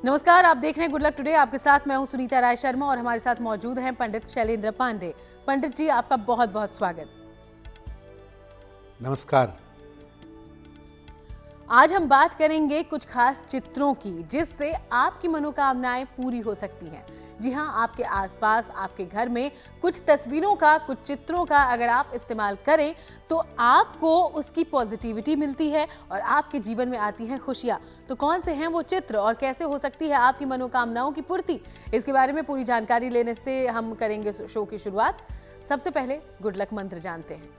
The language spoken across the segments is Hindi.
नमस्कार, आप देख रहे हैं गुड लक टुडे। आपके साथ मैं हूं सुनीता राय शर्मा और हमारे साथ मौजूद हैं पंडित शैलेंद्र पांडे। पंडित जी, आपका बहुत बहुत स्वागत। नमस्कार। आज हम बात करेंगे कुछ खास चित्रों की जिससे आपकी मनोकामनाएं पूरी हो सकती हैं। जी हां, आपके आसपास, आपके घर में कुछ तस्वीरों का, कुछ चित्रों का अगर आप इस्तेमाल करें तो आपको उसकी पॉजिटिविटी मिलती है और आपके जीवन में आती हैं खुशियां। तो कौन से हैं वो चित्र और कैसे हो सकती है आपकी मनोकामनाओं की पूर्ति, इसके बारे में पूरी जानकारी लेने से हम करेंगे शो की शुरुआत। सबसे पहले गुड लक मंत्र जानते हैं।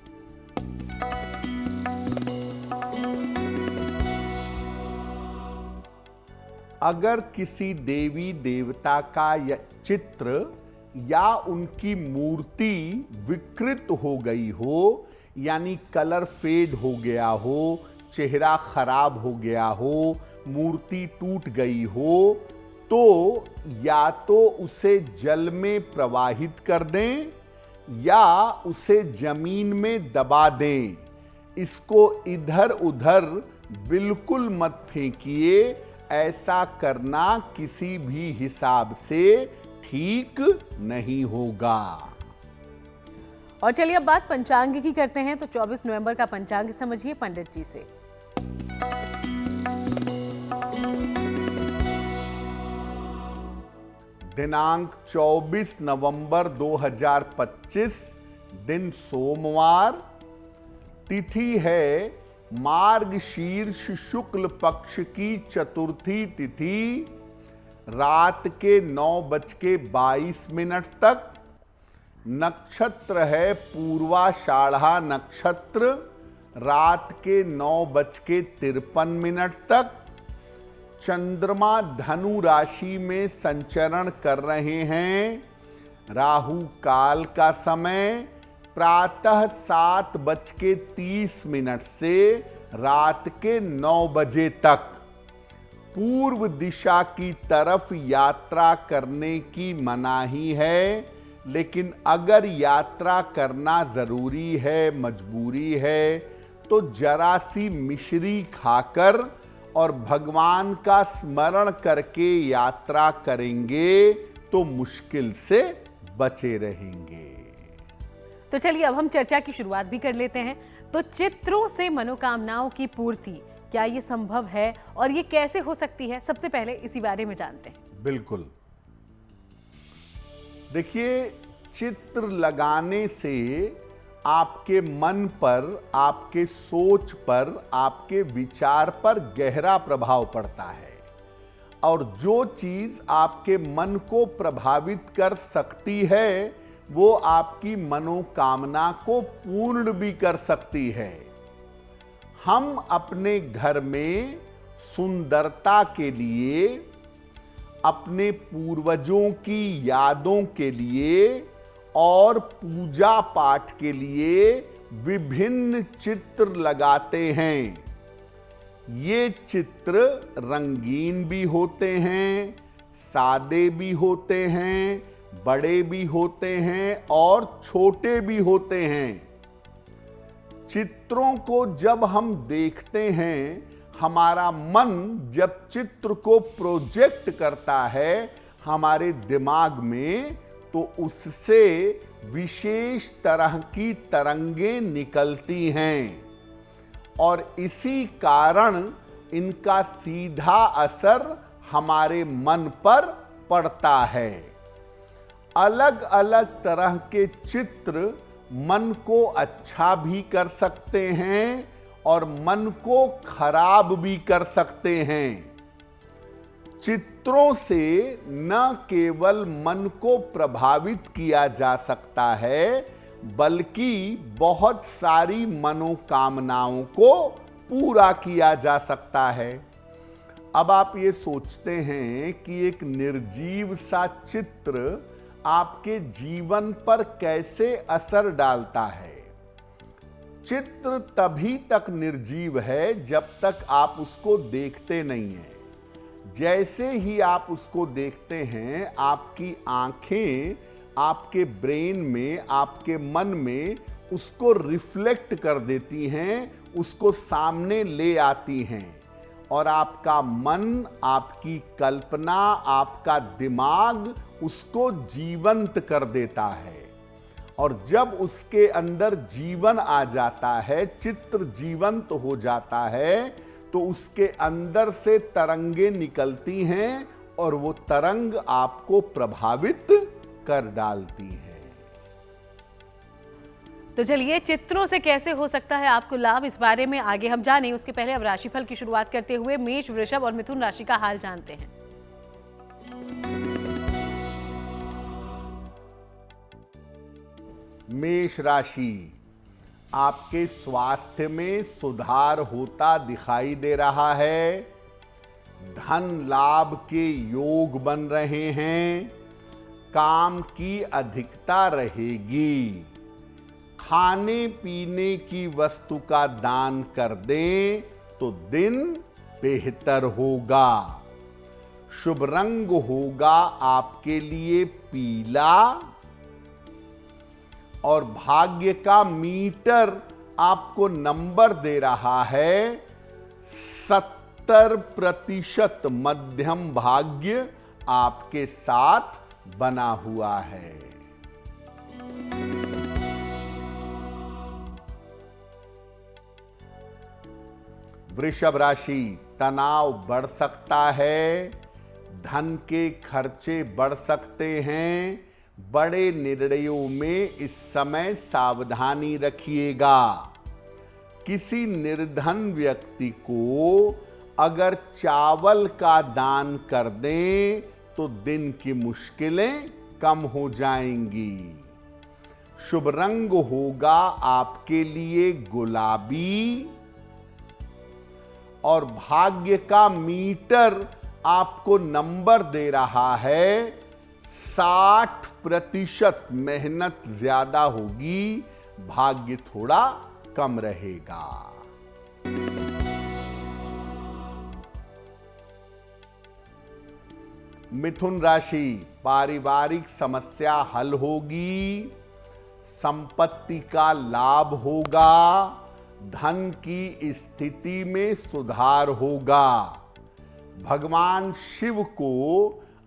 अगर किसी देवी देवता का चित्र या उनकी मूर्ति विकृत हो गई हो, यानी कलर फेड हो गया हो, चेहरा खराब हो गया हो, मूर्ति टूट गई हो, तो या तो उसे जल में प्रवाहित कर दें या उसे जमीन में दबा दें। इसको इधर उधर बिल्कुल मत फेंकिए। ऐसा करना किसी भी हिसाब से ठीक नहीं होगा। और चलिए अब बात पंचांग की करते हैं। तो 24 नवंबर का पंचांग समझिए पंडित जी से। दिनांक 24 नवंबर 2025, दिन सोमवार, तिथि है मार्गशीर्ष शुक्ल पक्ष की चतुर्थी तिथि, रात के 9:22 तक। नक्षत्र है पूर्वाषाढ़ा नक्षत्र, रात के 9:53 तक। चंद्रमा धनु राशि में संचरण कर रहे हैं। राहु काल का समय प्रातः 7:30 से रात के 9 बजे तक। पूर्व दिशा की तरफ यात्रा करने की मनाही है, लेकिन अगर यात्रा करना जरूरी है, मजबूरी है, तो जरा सी मिश्री खाकर और भगवान का स्मरण करके यात्रा करेंगे तो मुश्किल से बचे रहेंगे। तो चलिए अब हम चर्चा की शुरुआत भी कर लेते हैं। तो चित्रों से मनोकामनाओं की पूर्ति, क्या ये संभव है और ये कैसे हो सकती है? सबसे पहले इसी बारे में जानते हैं। बिल्कुल। देखिए, चित्र लगाने से आपके मन पर, आपके सोच पर, आपके विचार पर गहरा प्रभाव पड़ता है। और जो चीज आपके मन को प्रभावित कर सकती है वो आपकी मनोकामना को पूर्ण भी कर सकती है। हम अपने घर में सुंदरता के लिए, अपने पूर्वजों की यादों के लिए और पूजा पाठ के लिए विभिन्न चित्र लगाते हैं। ये चित्र रंगीन भी होते हैं, सादे भी होते हैं, बड़े भी होते हैं और छोटे भी होते हैं। चित्रों को जब हम देखते हैं, हमारा मन जब चित्र को प्रोजेक्ट करता है हमारे दिमाग में, तो उससे विशेष तरह की तरंगें निकलती हैं और इसी कारण इनका सीधा असर हमारे मन पर पड़ता है। अलग अलग तरह के चित्र मन को अच्छा भी कर सकते हैं और मन को खराब भी कर सकते हैं। चित्रों से न केवल मन को प्रभावित किया जा सकता है, बल्कि बहुत सारी मनोकामनाओं को पूरा किया जा सकता है। अब आप ये सोचते हैं कि एक निर्जीव सा चित्र आपके जीवन पर कैसे असर डालता है। चित्र तभी तक निर्जीव है जब तक आप उसको देखते नहीं हैं। जैसे ही आप उसको देखते हैं, आपकी आंखें आपके ब्रेन में, आपके मन में उसको रिफ्लेक्ट कर देती हैं, उसको सामने ले आती हैं और आपका मन, आपकी कल्पना, आपका दिमाग उसको जीवंत कर देता है। और जब उसके अंदर जीवन आ जाता है, चित्र जीवंत हो जाता है, तो उसके अंदर से तरंगे निकलती हैं और वो तरंग आपको प्रभावित कर डालती हैं। तो चलिए, चित्रों से कैसे हो सकता है आपको लाभ, इस बारे में आगे हम जानें। उसके पहले अब राशिफल की शुरुआत करते हुए मेष, वृषभ और मिथुन राशि का हाल जानते हैं। मेष राशि, आपके स्वास्थ्य में सुधार होता दिखाई दे रहा है। धन लाभ के योग बन रहे हैं। काम की अधिकता रहेगी। खाने पीने की वस्तु का दान कर दें तो दिन बेहतर होगा। शुभ रंग होगा आपके लिए पीला। और भाग्य का मीटर आपको नंबर दे रहा है 70% मध्यम भाग्य आपके साथ बना हुआ है। वृषभ राशि, तनाव बढ़ सकता है। धन के खर्चे बढ़ सकते हैं। बड़े निर्णयों में इस समय सावधानी रखिएगा। किसी निर्धन व्यक्ति को अगर चावल का दान कर दें तो दिन की मुश्किलें कम हो जाएंगी। शुभ रंग होगा आपके लिए गुलाबी। और भाग्य का मीटर आपको नंबर दे रहा है 60%। मेहनत ज्यादा होगी, भाग्य थोड़ा कम रहेगा। मिथुन राशि, पारिवारिक समस्या हल होगी। संपत्ति का लाभ होगा। धन की स्थिति में सुधार होगा। भगवान शिव को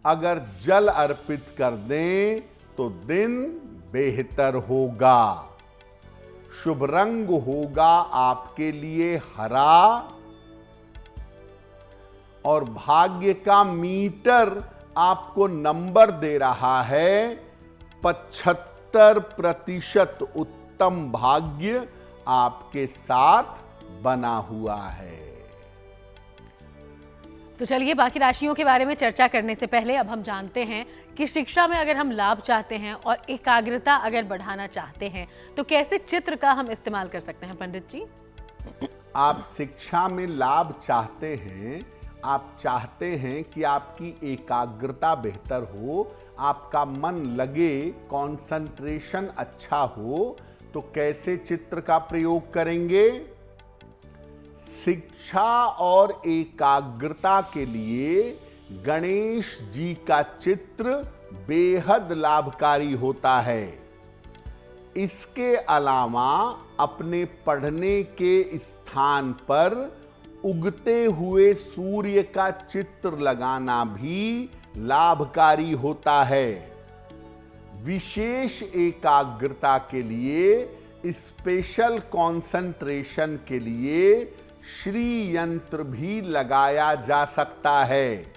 अगर जल अर्पित कर दें तो दिन बेहतर होगा। शुभ रंग होगा आपके लिए हरा। और भाग्य का मीटर आपको नंबर दे रहा है 75%। उत्तम भाग्य आपके साथ बना हुआ है। तो चलिए, बाकी राशियों के बारे में चर्चा करने से पहले अब हम जानते हैं कि शिक्षा में अगर हम लाभ चाहते हैं और एकाग्रता अगर बढ़ाना चाहते हैं तो कैसे चित्र का हम इस्तेमाल कर सकते हैं। पंडित जी, आप शिक्षा में लाभ चाहते हैं, आप चाहते हैं कि आपकी एकाग्रता बेहतर हो, आपका मन लगे, कंसंट्रेशन अच्छा हो, तो कैसे चित्र का प्रयोग करेंगे। शिक्षा और एकाग्रता के लिए गणेश जी का चित्र बेहद लाभकारी होता है। इसके अलावा अपने पढ़ने के स्थान पर उगते हुए सूर्य का चित्र लगाना भी लाभकारी होता है। विशेष एकाग्रता के लिए, स्पेशल कंसंट्रेशन के लिए श्री यंत्र भी लगाया जा सकता है।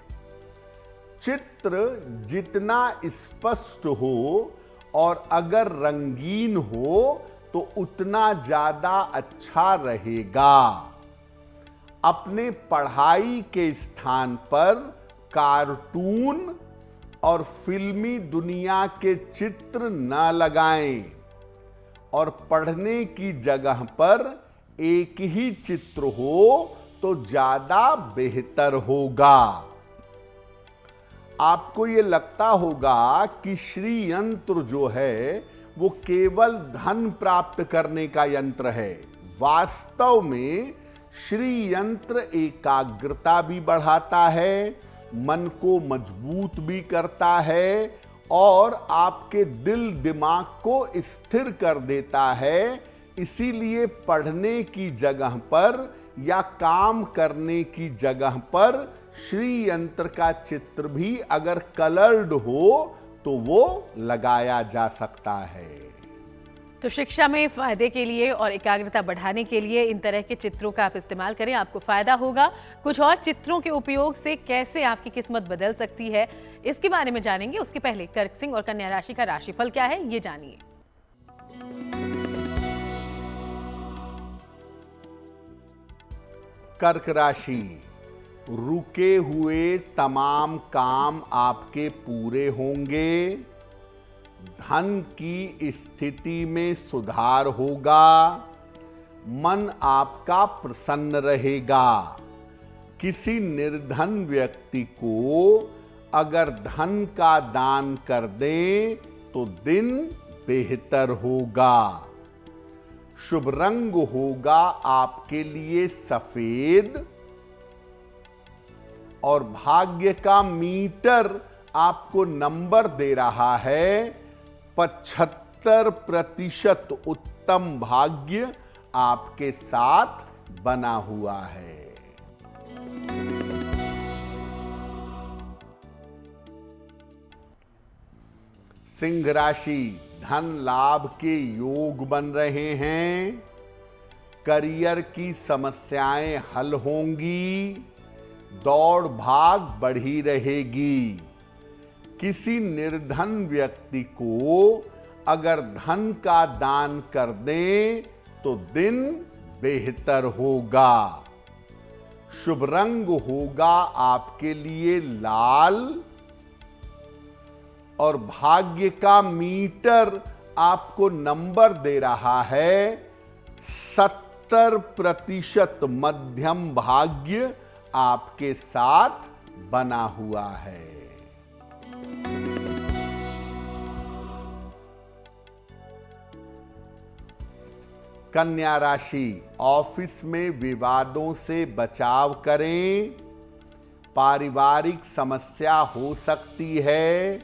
चित्र जितना स्पष्ट हो और अगर रंगीन हो तो उतना ज्यादा अच्छा रहेगा। अपने पढ़ाई के स्थान पर कार्टून और फिल्मी दुनिया के चित्र न लगाएं और पढ़ने की जगह पर एक ही चित्र हो तो ज्यादा बेहतर होगा। आपको ये लगता होगा कि श्री यंत्र जो है वो केवल धन प्राप्त करने का यंत्र है। वास्तव में श्री यंत्र एकाग्रता भी बढ़ाता है, मन को मजबूत भी करता है और आपके दिल दिमाग को स्थिर कर देता है। इसीलिए पढ़ने की जगह पर या काम करने की जगह पर श्री यंत्र का चित्र भी अगर कलर्ड हो तो वो लगाया जा सकता है। तो शिक्षा में फायदे के लिए और एकाग्रता बढ़ाने के लिए इन तरह के चित्रों का आप इस्तेमाल करें, आपको फायदा होगा। कुछ और चित्रों के उपयोग से कैसे आपकी किस्मत बदल सकती है, इसके बारे में जानेंगे। उसके पहले कर्क सिंह और कन्या राशि का राशिफल क्या है, ये जानिए। कर्क राशि, रुके हुए तमाम काम आपके पूरे होंगे। धन की स्थिति में सुधार होगा। मन आपका प्रसन्न रहेगा। किसी निर्धन व्यक्ति को अगर धन का दान कर दें तो दिन बेहतर होगा। शुभ रंग होगा आपके लिए सफेद और भाग्य का मीटर आपको नंबर दे रहा है 75% उत्तम भाग्य आपके साथ बना हुआ है। सिंह राशि, धन लाभ के योग बन रहे हैं। करियर की समस्याएं हल होंगी। दौड़ भाग बढ़ी रहेगी। किसी निर्धन व्यक्ति को अगर धन का दान कर दें तो दिन बेहतर होगा। शुभ रंग होगा आपके लिए लाल और भाग्य का मीटर आपको नंबर दे रहा है 70% मध्यम भाग्य आपके साथ बना हुआ है। कन्या राशि, ऑफिस में विवादों से बचाव करें। पारिवारिक समस्या हो सकती है।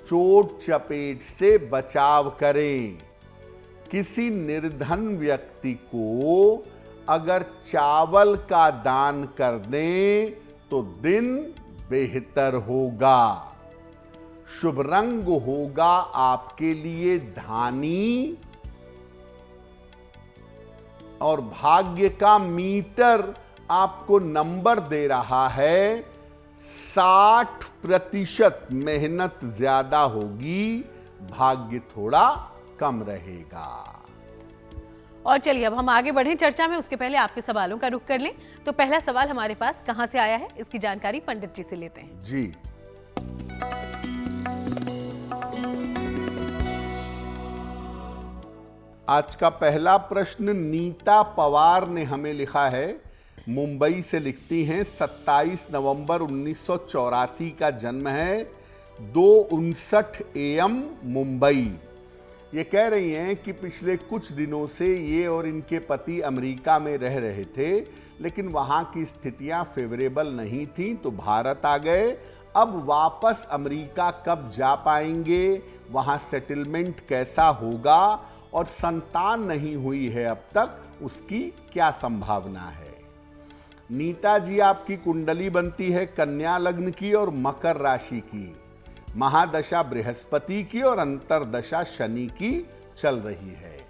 चोट चपेट से बचाव करें। किसी निर्धन व्यक्ति को अगर चावल का दान कर दें तो दिन बेहतर होगा। शुभ रंग होगा आपके लिए धानी और भाग्य का मीटर आपको नंबर दे रहा है 60% मेहनत ज्यादा होगी, भाग्य थोड़ा कम रहेगा। और चलिए अब हम आगे बढ़ें चर्चा में, उसके पहले आपके सवालों का रुख कर लें। तो पहला सवाल हमारे पास कहां से आया है, इसकी जानकारी पंडित जी से लेते हैं। जी, आज का पहला प्रश्न नीता पवार ने हमें लिखा है। मुंबई से लिखती हैं। 27 नवंबर 1984 का जन्म है। 2:59 AM मुंबई। ये कह रही हैं कि पिछले कुछ दिनों से ये और इनके पति अमेरिका में रह रहे थे, लेकिन वहाँ की स्थितियाँ फेवरेबल नहीं थी तो भारत आ गए। अब वापस अमेरिका कब जा पाएंगे, वहाँ सेटलमेंट कैसा होगा और संतान नहीं हुई है अब तक, उसकी क्या संभावना है। नीता जी, आपकी कुंडली बनती है कन्या लग्न की और मकर राशि की। महादशा बृहस्पति की और अंतरदशा शनि की चल रही है।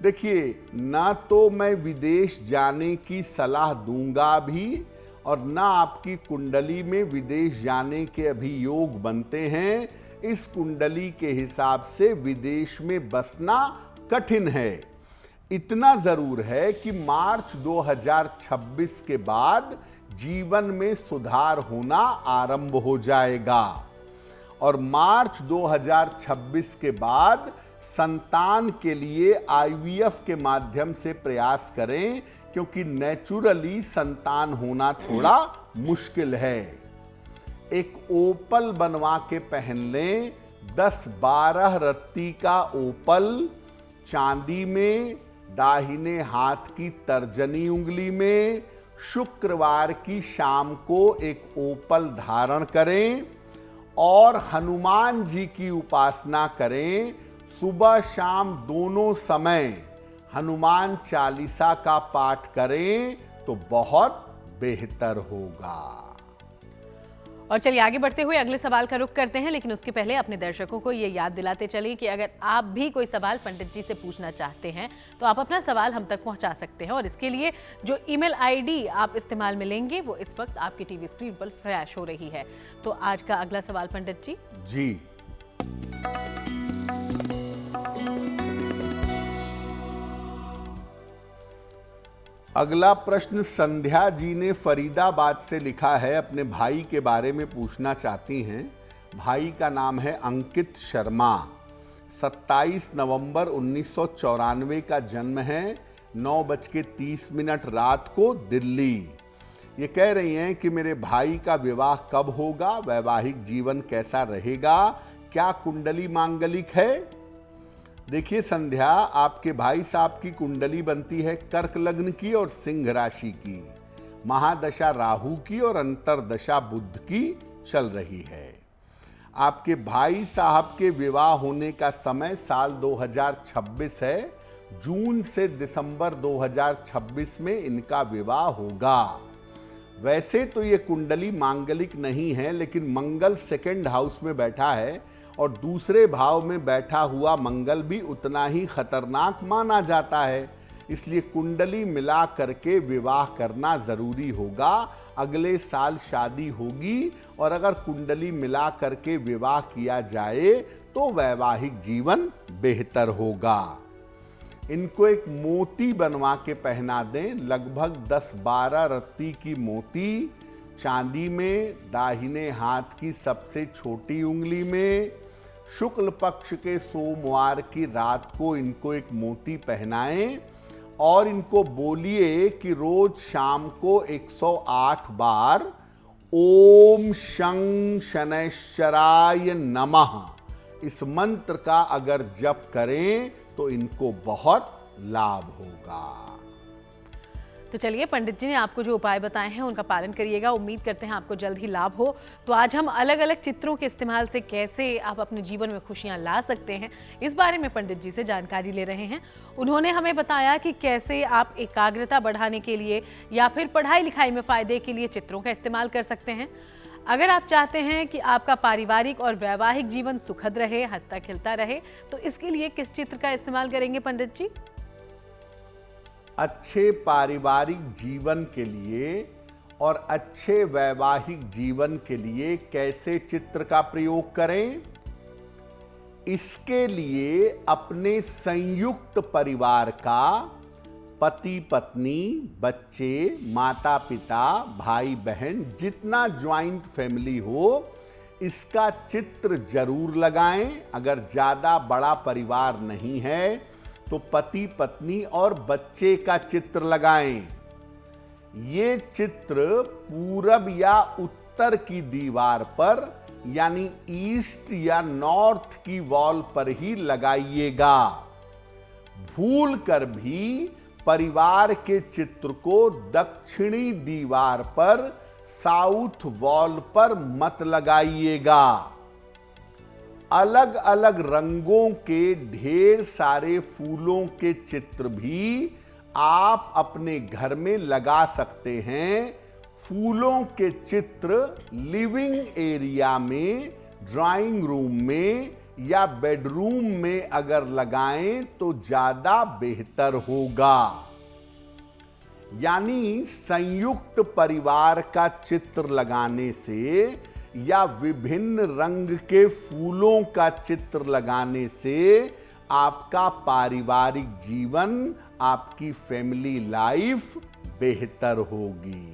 देखिए, ना तो मैं विदेश जाने की सलाह दूंगा भी और ना आपकी कुंडली में विदेश जाने के अभी योग बनते हैं। इस कुंडली के हिसाब से विदेश में बसना कठिन है। इतना जरूर है कि मार्च 2026 के बाद जीवन में सुधार होना आरंभ हो जाएगा और मार्च 2026 के बाद संतान के लिए IVF के माध्यम से प्रयास करें, क्योंकि नेचुरली संतान होना थोड़ा मुश्किल है। एक ओपल बनवा के पहन लें। 10-12 रत्ती का ओपल चांदी में, दाहिने हाथ की तर्जनी उंगली में। शुक्रवार की शाम को एक ओपल धारण करें और हनुमान जी की उपासना करें। सुबह शाम दोनों समय हनुमान चालीसा का पाठ करें तो बहुत बेहतर होगा। और चलिए आगे बढ़ते हुए अगले सवाल का रुख करते हैं, लेकिन उसके पहले अपने दर्शकों को ये याद दिलाते चलिए कि अगर आप भी कोई सवाल पंडित जी से पूछना चाहते हैं तो आप अपना सवाल हम तक पहुंचा सकते हैं, और इसके लिए जो ईमेल आईडी आप इस्तेमाल में लेंगे वो इस वक्त आपकी टीवी स्क्रीन पर फ्लैश हो रही है। तो आज का अगला सवाल पंडित जी। जी, अगला प्रश्न संध्या जी ने फरीदाबाद से लिखा है। अपने भाई के बारे में पूछना चाहती हैं। भाई का नाम है अंकित शर्मा। 27 नवंबर 1994 का जन्म है। 9:30 रात को दिल्ली। ये कह रही हैं कि मेरे भाई का विवाह कब होगा, वैवाहिक जीवन कैसा रहेगा, क्या कुंडली मांगलिक है। देखिए संध्या, आपके भाई साहब की कुंडली बनती है कर्क लग्न की और सिंह राशि की। महादशा राहु की और अंतरदशा बुध की चल रही है। आपके भाई साहब के विवाह होने का समय साल 2026 है। जून से दिसंबर 2026 में इनका विवाह होगा। वैसे तो ये कुंडली मांगलिक नहीं है, लेकिन मंगल सेकंड हाउस में बैठा है और दूसरे भाव में बैठा हुआ मंगल भी उतना ही खतरनाक माना जाता है। इसलिए कुंडली मिला करके विवाह करना जरूरी होगा। अगले साल शादी होगी, और अगर कुंडली मिला करके विवाह किया जाए तो वैवाहिक जीवन बेहतर होगा। इनको एक मोती बनवा के पहना दें। लगभग 10-12 रत्ती की मोती, चांदी में, दाहिने हाथ की सबसे छोटी उंगली में। शुक्ल पक्ष के सोमवार की रात को इनको एक मोती पहनाएं, और इनको बोलिए कि रोज शाम को 108 बार ओम शं शनैश्चराय नमः इस मंत्र का अगर जप करें तो इनको बहुत लाभ होगा। तो चलिए, पंडित जी ने आपको जो उपाय बताए हैं उनका पालन करिएगा। उम्मीद करते हैं आपको जल्द ही लाभ हो। तो आज हम अलग अलग चित्रों के इस्तेमाल से कैसे आप अपने जीवन में खुशियां ला सकते हैं, इस बारे में पंडित जी से जानकारी ले रहे हैं। उन्होंने हमें बताया कि कैसे आप एकाग्रता बढ़ाने के लिए या फिर पढ़ाई लिखाई में फायदे के लिए चित्रों का इस्तेमाल कर सकते हैं। अगर आप चाहते हैं कि आपका पारिवारिक और वैवाहिक जीवन सुखद रहे, हंसता खिलता रहे, तो इसके लिए किस चित्र का इस्तेमाल करेंगे पंडित जी? अच्छे पारिवारिक जीवन के लिए और अच्छे वैवाहिक जीवन के लिए कैसे चित्र का प्रयोग करें, इसके लिए अपने संयुक्त परिवार का, पति पत्नी, बच्चे, माता पिता, भाई बहन, जितना ज्वाइंट फैमिली हो, इसका चित्र जरूर लगाएं। अगर ज्यादा बड़ा परिवार नहीं है तो पति पत्नी और बच्चे का चित्र लगाएं। ये चित्र पूरब या उत्तर की दीवार पर, यानी ईस्ट या नॉर्थ की वॉल पर ही लगाइएगा। भूल कर भी परिवार के चित्र को दक्षिणी दीवार पर, साउथ वॉल पर मत लगाइएगा। अलग अलग रंगों के ढेर सारे फूलों के चित्र भी आप अपने घर में लगा सकते हैं। फूलों के चित्र लिविंग एरिया में, ड्राइंग रूम में या बेडरूम में अगर लगाएं तो ज्यादा बेहतर होगा। यानी संयुक्त परिवार का चित्र लगाने से या विभिन्न रंग के फूलों का चित्र लगाने से आपका पारिवारिक जीवन, आपकी फैमिली लाइफ बेहतर होगी।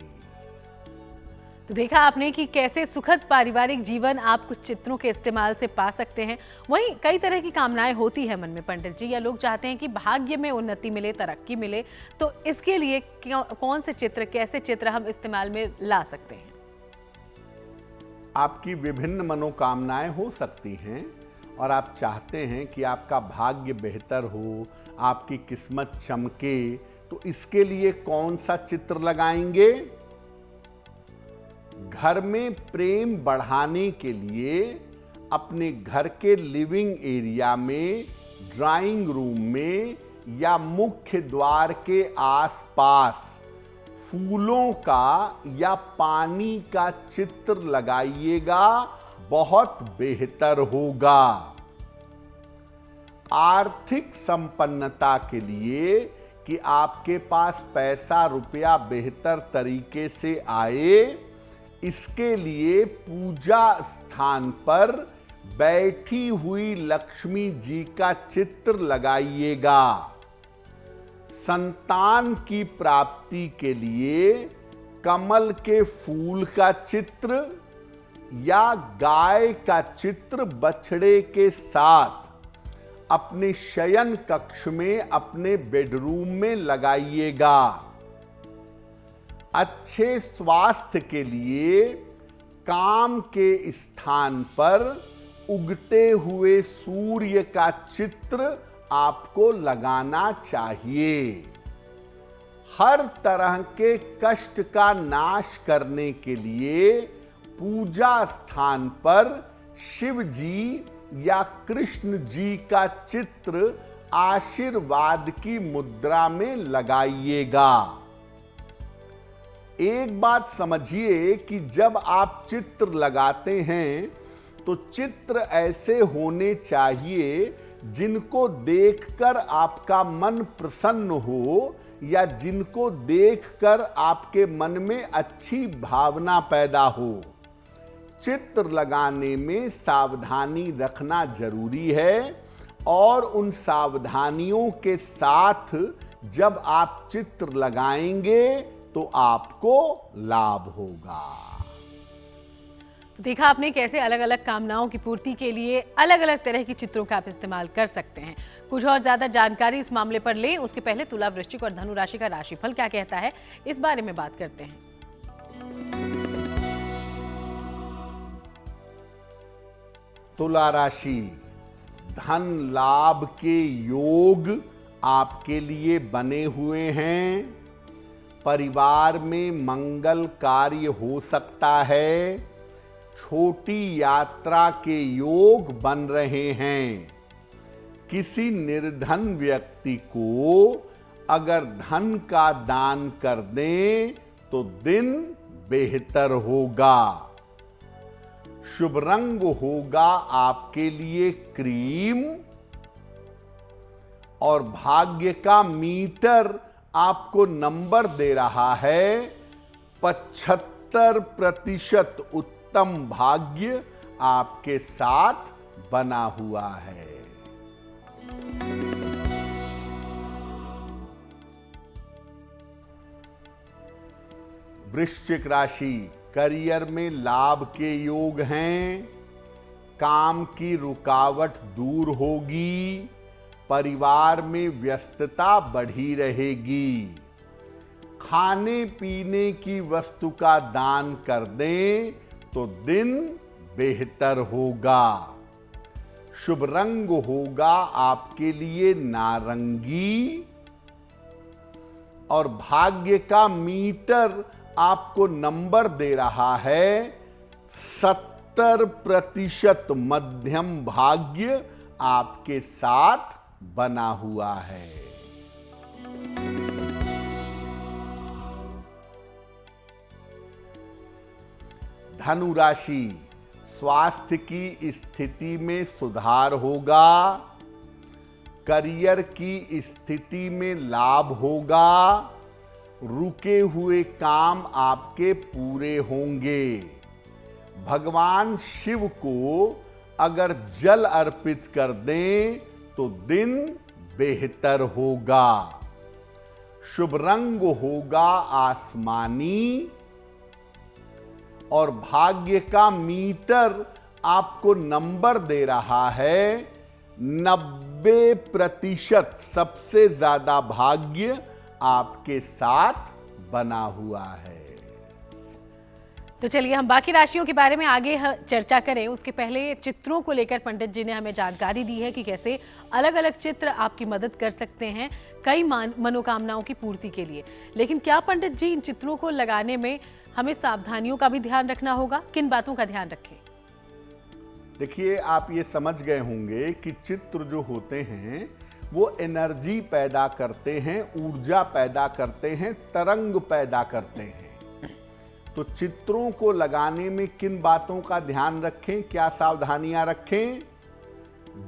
तो देखा आपने कि कैसे सुखद पारिवारिक जीवन आप कुछ चित्रों के इस्तेमाल से पा सकते हैं। वहीं कई तरह की कामनाएं होती है मन में पंडित जी, या लोग चाहते हैं कि भाग्य में उन्नति मिले, तरक्की मिले, तो इसके लिए कौन से चित्र, कैसे चित्र हम इस्तेमाल में ला सकते हैं? आपकी विभिन्न मनोकामनाएं हो सकती हैं और आप चाहते हैं कि आपका भाग्य बेहतर हो, आपकी किस्मत चमके, तो इसके लिए कौन सा चित्र लगाएंगे? घर में प्रेम बढ़ाने के लिए अपने घर के लिविंग एरिया में, ड्राइंग रूम में या मुख्य द्वार के आसपास फूलों का या पानी का चित्र लगाइएगा, बहुत बेहतर होगा। आर्थिक संपन्नता के लिए कि आपके पास पैसा रुपया बेहतर तरीके से आए, इसके लिए पूजा स्थान पर बैठी हुई लक्ष्मी जी का चित्र लगाइएगा। संतान की प्राप्ति के लिए कमल के फूल का चित्र या गाय का चित्र बछड़े के साथ अपने शयन कक्ष में, अपने बेडरूम में लगाइएगा। अच्छे स्वास्थ्य के लिए काम के स्थान पर उगते हुए सूर्य का चित्र आपको लगाना चाहिए। हर तरह के कष्ट का नाश करने के लिए पूजा स्थान पर शिव जी या कृष्ण जी का चित्र आशीर्वाद की मुद्रा में लगाइएगा। एक बात समझिए कि जब आप चित्र लगाते हैं तो चित्र ऐसे होने चाहिए जिनको देखकर आपका मन प्रसन्न हो या जिनको देखकर आपके मन में अच्छी भावना पैदा हो। चित्र लगाने में सावधानी रखना जरूरी है और उन सावधानियों के साथ जब आप चित्र लगाएंगे तो आपको लाभ होगा। देखा आपने कैसे अलग अलग कामनाओं की पूर्ति के लिए अलग अलग तरह की चित्रों का आप इस्तेमाल कर सकते हैं। कुछ और ज्यादा जानकारी इस मामले पर लें उसके पहले तुला, वृश्चिक और धनु राशि का राशिफल क्या कहता है, इस बारे में बात करते हैं। तुला राशि, धन लाभ के योग आपके लिए बने हुए हैं। परिवार में मंगल कार्य हो सकता है। छोटी यात्रा के योग बन रहे हैं। किसी निर्धन व्यक्ति को अगर धन का दान कर दें तो दिन बेहतर होगा। शुभ रंग होगा आपके लिए क्रीम और भाग्य का मीटर आपको नंबर दे रहा है 75% उत्तम भाग्य आपके साथ बना हुआ है। वृश्चिक राशि, करियर में लाभ के योग हैं। काम की रुकावट दूर होगी। परिवार में व्यस्तता बढ़ी रहेगी। खाने पीने की वस्तु का दान कर दें तो दिन बेहतर होगा। शुभ रंग होगा आपके लिए नारंगी और भाग्य का मीटर आपको नंबर दे रहा है 70% मध्यम भाग्य आपके साथ बना हुआ है। धनु राशि, स्वास्थ्य की स्थिति में सुधार होगा। करियर की स्थिति में लाभ होगा। रुके हुए काम आपके पूरे होंगे। भगवान शिव को अगर जल अर्पित कर दें तो दिन बेहतर होगा। शुभ रंग होगा आसमानी और भाग्य का मीटर आपको नंबर दे रहा है 90%। सबसे ज्यादा भाग्य आपके साथ बना हुआ है। तो चलिए हम बाकी राशियों के बारे में आगे चर्चा करें। उसके पहले चित्रों को लेकर पंडित जी ने हमें जानकारी दी है कि कैसे अलग अलग चित्र आपकी मदद कर सकते हैं कई मनोकामनाओं की पूर्ति के लिए। लेकिन क्या पंडित जी इन चित्रों को लगाने में हमें सावधानियों का भी ध्यान रखना होगा? किन बातों का ध्यान रखें? देखिए, आप ये समझ गए होंगे कि चित्र जो होते हैं वो एनर्जी पैदा करते हैं, ऊर्जा पैदा करते हैं, तरंग पैदा करते हैं। तो चित्रों को लगाने में किन बातों का ध्यान रखें, क्या सावधानियां रखें?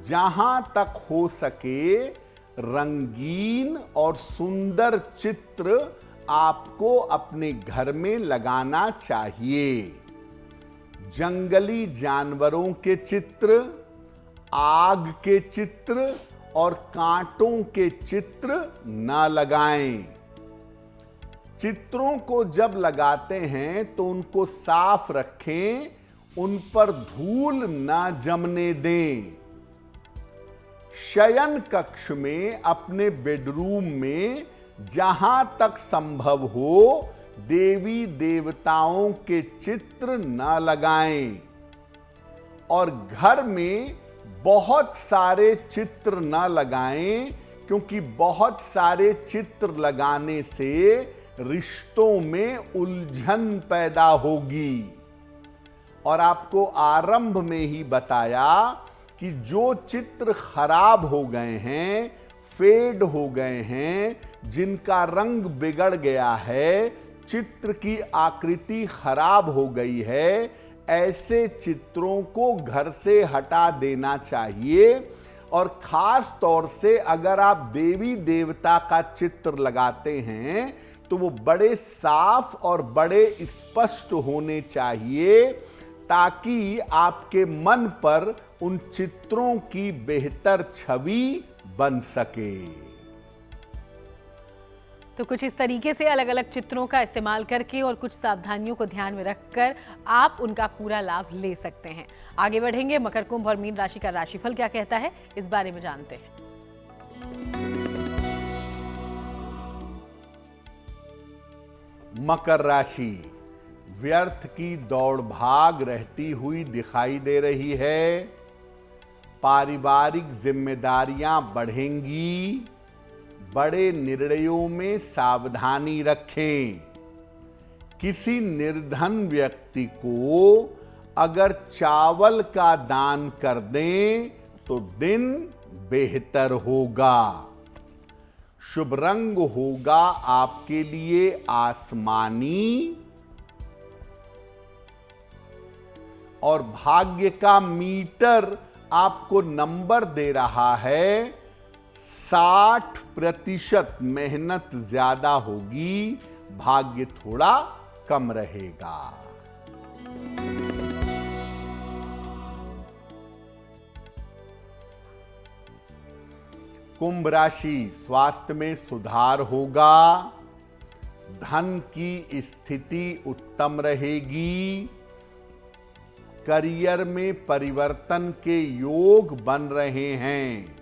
जहां तक हो सके रंगीन और सुंदर चित्र आपको अपने घर में लगाना चाहिए। जंगली जानवरों के चित्र, आग के चित्र और कांटों के चित्र न लगाएं। चित्रों को जब लगाते हैं तो उनको साफ रखें, उन पर धूल न जमने दें। शयन कक्ष में, अपने बेडरूम में जहां तक संभव हो देवी देवताओं के चित्र न लगाएं। और घर में बहुत सारे चित्र न लगाएं, क्योंकि बहुत सारे चित्र लगाने से रिश्तों में उलझन पैदा होगी। और आपको आरंभ में ही बताया कि जो चित्र खराब हो गए हैं, फेड हो गए हैं, जिनका रंग बिगड़ गया है, चित्र की आकृति खराब हो गई है, ऐसे चित्रों को घर से हटा देना चाहिए। और खास तौर से अगर आप देवी देवता का चित्र लगाते हैं तो वो बड़े साफ और बड़े स्पष्ट होने चाहिए, ताकि आपके मन पर उन चित्रों की बेहतर छवि बन सके। तो कुछ इस तरीके से अलग अलग चित्रों का इस्तेमाल करके और कुछ सावधानियों को ध्यान में रखकर आप उनका पूरा लाभ ले सकते हैं। आगे बढ़ेंगे, मकर, कुंभ और मीन राशि का राशिफल क्या कहता है, इस बारे में जानते हैं। मकर राशि, व्यर्थ की दौड़ भाग रहती हुई दिखाई दे रही है। पारिवारिक जिम्मेदारियां बढ़ेंगी। बड़े निर्णयों में सावधानी रखें। किसी निर्धन व्यक्ति को अगर चावल का दान कर दें तो दिन बेहतर होगा। शुभ रंग होगा आपके लिए आसमानी। और भाग्य का मीटर आपको नंबर दे रहा है 60%। मेहनत ज्यादा होगी, भाग्य थोड़ा कम रहेगा। कुंभ राशि, स्वास्थ्य में सुधार होगा। धन की स्थिति उत्तम रहेगी। करियर में परिवर्तन के योग बन रहे हैं।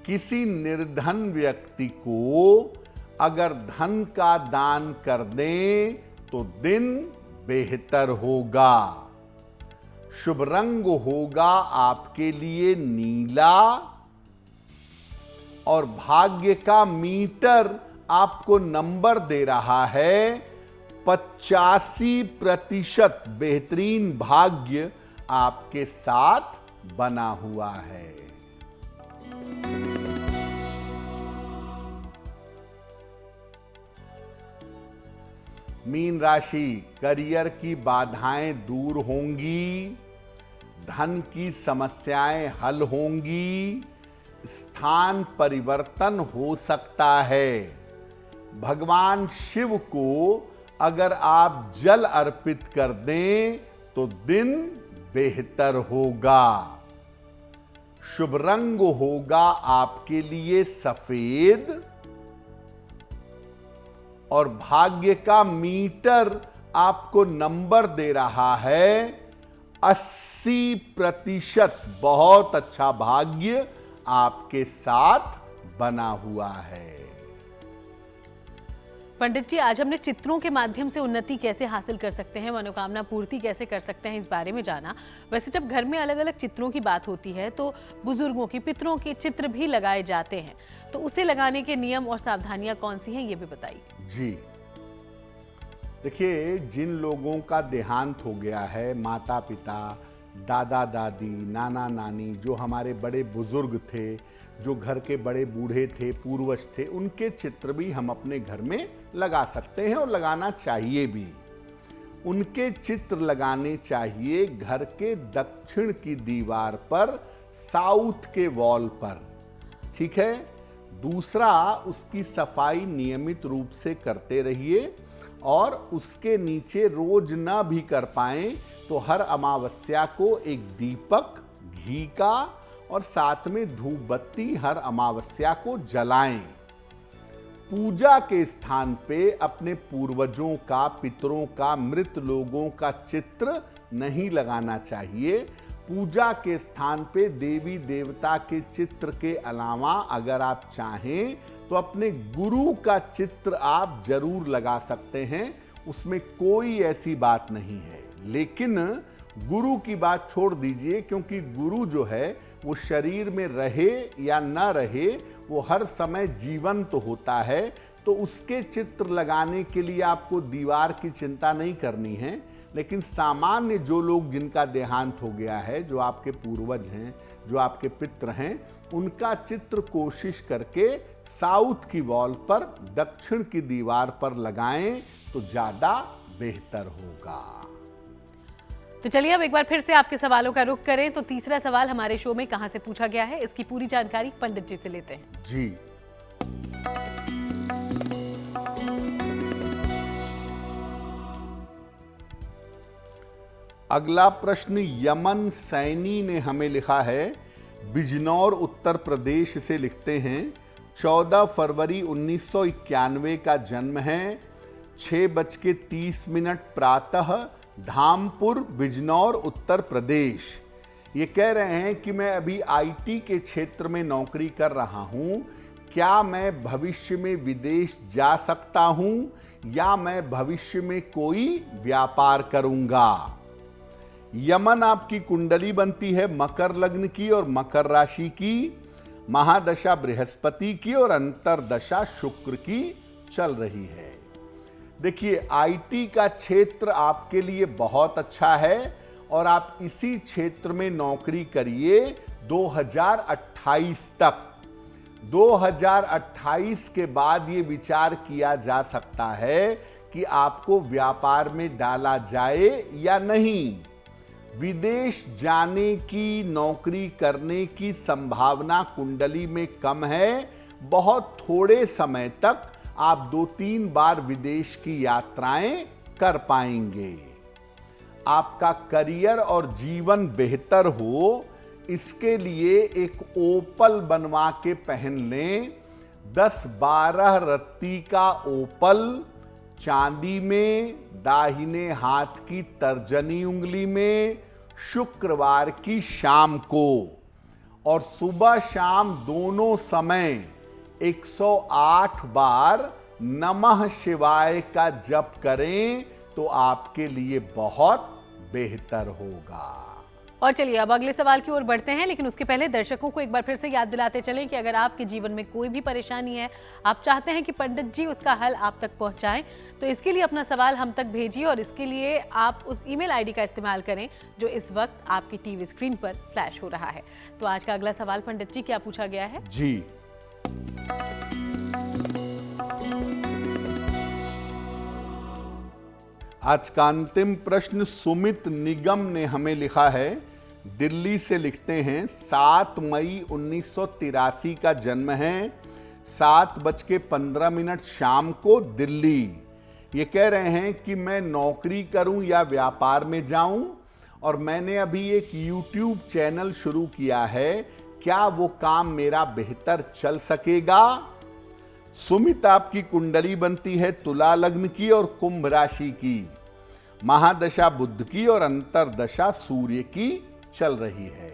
किसी निर्धन व्यक्ति को अगर धन का दान कर दें तो दिन बेहतर होगा। शुभ रंग होगा आपके लिए नीला। और भाग्य का मीटर आपको नंबर दे रहा है 85%। बेहतरीन भाग्य आपके साथ बना हुआ है। मीन राशि, करियर की बाधाएं दूर होंगी। धन की समस्याएं हल होंगी। स्थान परिवर्तन हो सकता है। भगवान शिव को अगर आप जल अर्पित कर दें तो दिन बेहतर होगा। शुभ रंग होगा आपके लिए सफेद। और भाग्य का मीटर आपको नंबर दे रहा है 80%। बहुत अच्छा भाग्य आपके साथ बना हुआ है। पंडित जी, आज हमने चित्रों के माध्यम से उन्नति कैसे हासिल कर सकते हैं, मनोकामना पूर्ति कैसे कर सकते हैं, इस बारे में जाना। वैसे जब घर में अलग अलग चित्रों की बात होती है तो बुजुर्गों की, पितरों के चित्र भी लगाए जाते हैं, तो उसे लगाने के नियम और सावधानियां कौन सी हैं, ये भी बताइए। जी देखिए, जिन लोगों का देहांत हो गया है, माता पिता दादा दादी, नाना नानी, जो हमारे बड़े बुजुर्ग थे, जो घर के बड़े बूढ़े थे, पूर्वज थे, उनके चित्र भी हम अपने घर में लगा सकते हैं और लगाना चाहिए भी। उनके चित्र लगाने चाहिए घर के दक्षिण की दीवार पर, साउथ के वॉल पर, ठीक है। दूसरा, उसकी सफाई नियमित रूप से करते रहिए और उसके नीचे रोज ना भी कर पाएं तो हर अमावस्या को एक दीपक घी का और साथ में धूप बत्ती हर अमावस्या को जलाएं। पूजा के स्थान पे अपने पूर्वजों का, पितरों का, मृत लोगों का चित्र नहीं लगाना चाहिए। पूजा के स्थान पे देवी देवता के चित्र के अलावा अगर आप चाहें तो अपने गुरु का चित्र आप जरूर लगा सकते हैं, उसमें कोई ऐसी बात नहीं है। लेकिन गुरु की बात छोड़ दीजिए, क्योंकि गुरु जो है वो शरीर में रहे या ना रहे, वो हर समय जीवंत होता है, तो उसके चित्र लगाने के लिए आपको दीवार की चिंता नहीं करनी है। लेकिन सामान्य जो लोग जिनका देहांत हो गया है, जो आपके पूर्वज हैं, जो आपके पितृ हैं, उनका चित्र कोशिश करके साउथ की वॉल पर, दक्षिण की दीवार पर लगाएं तो ज्यादा बेहतर होगा। तो चलिए अब एक बार फिर से आपके सवालों का रुख करें। तो तीसरा सवाल हमारे शो में कहां से पूछा गया है, इसकी पूरी जानकारी पंडित जी से लेते हैं। जी, अगला प्रश्न यमन सैनी ने हमें लिखा है, बिजनौर उत्तर प्रदेश से लिखते हैं। 14 फरवरी 1991 का जन्म है, 6:30 प्रातः, धामपुर, बिजनौर, उत्तर प्रदेश। ये कह रहे हैं कि मैं अभी आईटी के क्षेत्र में नौकरी कर रहा हूं, क्या मैं भविष्य में विदेश जा सकता हूं या मैं भविष्य में कोई व्यापार करूंगा। यमन आपकी कुंडली बनती है मकर लग्न की और मकर राशि की, महादशा बृहस्पति की और अंतरदशा शुक्र की चल रही है। देखिए, आईटी का क्षेत्र आपके लिए बहुत अच्छा है और आप इसी क्षेत्र में नौकरी करिए 2028 तक। 2028 के बाद ये विचार किया जा सकता है कि आपको व्यापार में डाला जाए या नहीं। विदेश जाने की, नौकरी करने की संभावना कुंडली में कम है। बहुत थोड़े समय तक आप 2-3 बार विदेश की यात्राएं कर पाएंगे। आपका करियर और जीवन बेहतर हो, इसके लिए एक ओपल बनवा के पहन लें। 10-12 रत्ती का ओपल, चांदी में, दाहिने हाथ की तर्जनी उंगली में, शुक्रवार की शाम को और सुबह शाम दोनों समय 108 बार नमः शिवाय का जप करें तो आपके लिए बहुत बेहतर होगा। और चलिए अब अगले सवाल की ओर बढ़ते हैं, लेकिन उसके पहले दर्शकों को एक बार फिर से याद दिलाते चलें कि अगर आपके जीवन में कोई भी परेशानी है, आप चाहते हैं कि पंडित जी उसका हल आप तक पहुंचाएं, तो इसके लिए अपना सवाल हम तक भेजिए और इसके लिए आप उस ईमेल आईडी का इस्तेमाल करें जो इस वक्त आपकी टीवी स्क्रीन पर फ्लैश हो रहा है। तो आज का अगला सवाल पंडित जी क्या पूछा गया है? जी, आज का अंतिम प्रश्न सुमित निगम ने हमें लिखा है, दिल्ली से लिखते हैं। 7 मई 1983 का जन्म है, 7:15 शाम को, दिल्ली। ये कह रहे हैं कि मैं नौकरी करूं या व्यापार में जाऊं और मैंने अभी एक YouTube चैनल शुरू किया है, क्या वो काम मेरा बेहतर चल सकेगा। सुमित, आपकी कुंडली बनती है तुला लग्न की और कुंभ राशि की, महादशा बुध की और अंतरदशा सूर्य की चल रही है।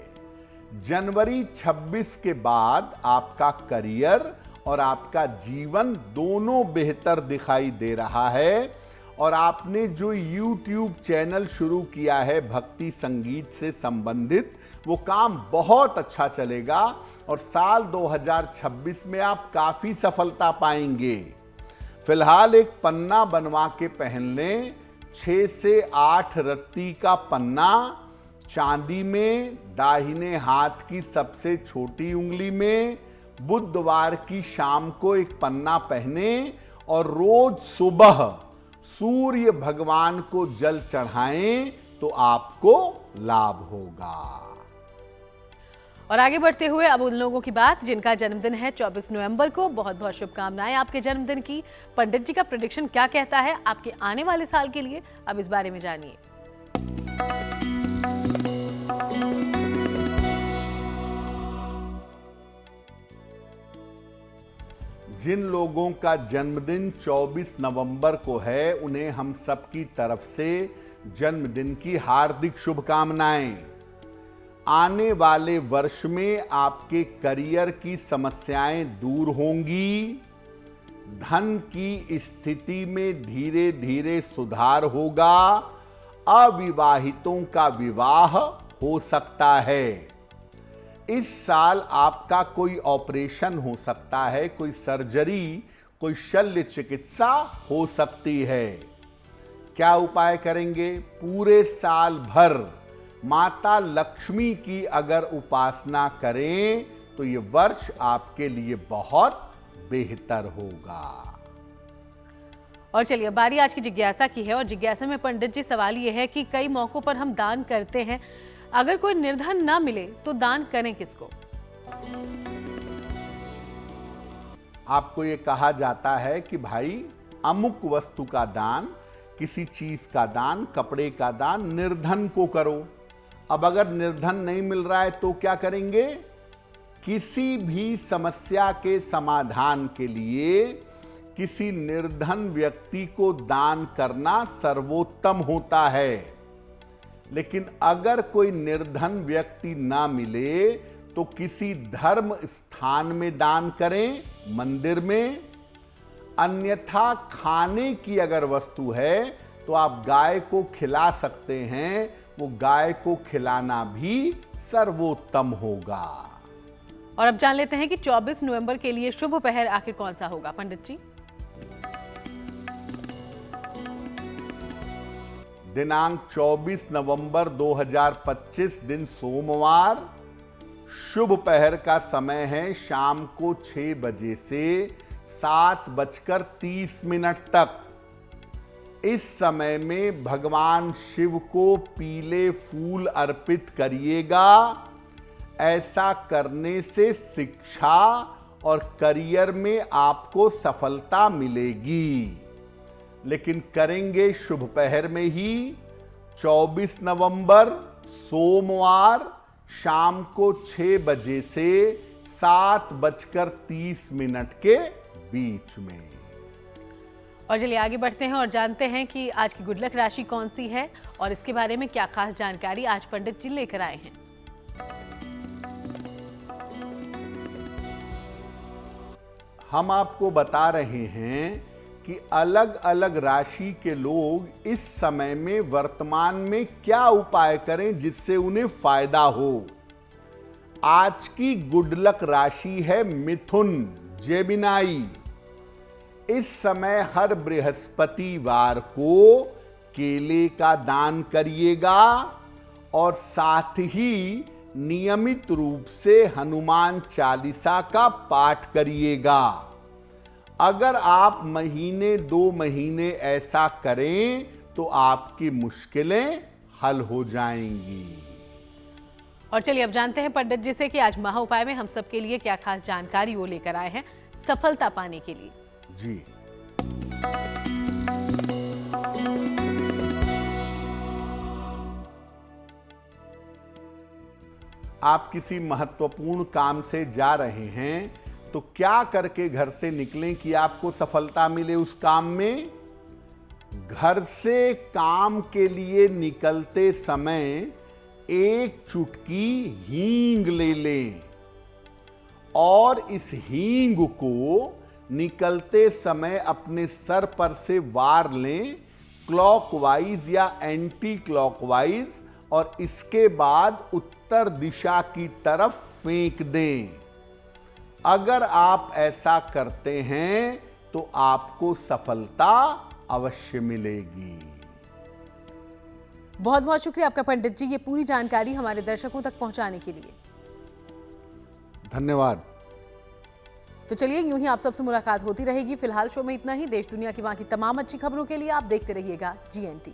जनवरी 26 के बाद आपका करियर और आपका जीवन दोनों बेहतर दिखाई दे रहा है और आपने जो YouTube चैनल शुरू किया है भक्ति संगीत से संबंधित, वो काम बहुत अच्छा चलेगा और साल 2026 में आप काफी सफलता पाएंगे। फिलहाल एक पन्ना बनवा के पहन लें, 6 से 8 रत्ती का पन्ना, चांदी में दाहिने हाथ की सबसे छोटी उंगली में बुधवार की शाम को एक पन्ना पहने और रोज सुबह सूर्य भगवान को जल चढ़ाएं तो आपको लाभ होगा। और आगे बढ़ते हुए अब उन लोगों की बात जिनका जन्मदिन है 24 नवंबर को। बहुत बहुत शुभकामनाएं आपके जन्मदिन की। पंडित जी का प्रेडिक्शन क्या कहता है आपके आने वाले साल के लिए, अब इस बारे में जानिए। जिन लोगों का जन्मदिन 24 नवंबर को है उन्हें हम सबकी तरफ से जन्मदिन की हार्दिक शुभकामनाएं। आने वाले वर्ष में आपके करियर की समस्याएं दूर होंगी। धन की स्थिति में धीरे धीरे सुधार होगा। अविवाहितों का विवाह हो सकता है। इस साल आपका कोई ऑपरेशन हो सकता है, कोई सर्जरी, कोई शल्य चिकित्सा हो सकती है। क्या उपाय करेंगे? पूरे साल भर माता लक्ष्मी की अगर उपासना करें तो ये वर्ष आपके लिए बहुत बेहतर होगा। और चलिए बारी आज की जिज्ञासा की है। और जिज्ञासा में पंडित जी सवाल ये है कि कई मौकों पर हम दान करते हैं, अगर कोई निर्धन ना मिले तो दान करें किसको? आपको ये कहा जाता है कि भाई अमुक वस्तु का दान, किसी चीज का दान, कपड़े का दान निर्धन को करो। अब अगर निर्धन नहीं मिल रहा है तो क्या करेंगे? किसी भी समस्या के समाधान के लिए किसी निर्धन व्यक्ति को दान करना सर्वोत्तम होता है। लेकिन अगर कोई निर्धन व्यक्ति ना मिले तो किसी धर्म स्थान में दान करें, मंदिर में। अन्यथा खाने की अगर वस्तु है तो आप गाय को खिला सकते हैं, वो गाय को खिलाना भी सर्वोत्तम होगा। और अब जान लेते हैं कि 24 नवंबर के लिए शुभ पहर आखिर कौन सा होगा पंडित जी? दिनांक 24 नवंबर 2025 दिन सोमवार। शुभ पहर का समय है शाम को 6 बजे से 7:30 तक। इस समय में भगवान शिव को पीले फूल अर्पित करिएगा। ऐसा करने से शिक्षा और करियर में आपको सफलता मिलेगी। लेकिन करेंगे शुभ पहर में ही 24 नवंबर सोमवार शाम को 6 बजे से 7:30 के बीच में। और चलिए आगे बढ़ते हैं और जानते हैं कि आज की गुड लक राशि कौन सी है और इसके बारे में क्या खास जानकारी आज पंडित जी लेकर आए हैं। हम आपको बता रहे हैं कि अलग अलग राशि के लोग इस समय में वर्तमान में क्या उपाय करें जिससे उन्हें फायदा हो। आज की गुड लक राशि है मिथुन, जेमिनाई। इस समय हर बृहस्पतिवार को केले का दान करिएगा और साथ ही नियमित रूप से हनुमान चालीसा का पाठ करिएगा। अगर आप महीने 2 महीने ऐसा करें तो आपकी मुश्किलें हल हो जाएंगी। और चलिए अब जानते हैं पंडित जी से कि आज महा उपाय में हम सबके लिए क्या खास जानकारी वो लेकर आए हैं सफलता पाने के लिए। जी, आप किसी महत्वपूर्ण काम से जा रहे हैं तो क्या करके घर से निकलें कि आपको सफलता मिले उस काम में? घर से काम के लिए निकलते समय एक चुटकी हींग ले लें और इस हींग को निकलते समय अपने सर पर से वार लें, क्लॉकवाइज या एंटी क्लॉकवाइज, और इसके बाद उत्तर दिशा की तरफ फेंक दें। अगर आप ऐसा करते हैं तो आपको सफलता अवश्य मिलेगी। बहुत बहुत शुक्रिया आपका पंडित जी, ये पूरी जानकारी हमारे दर्शकों तक पहुंचाने के लिए। धन्यवाद। तो चलिए, यूं ही आप सबसे मुलाकात होती रहेगी। फिलहाल शो में इतना ही। देश दुनिया की बाकी तमाम अच्छी खबरों के लिए आप देखते रहिएगा GNT।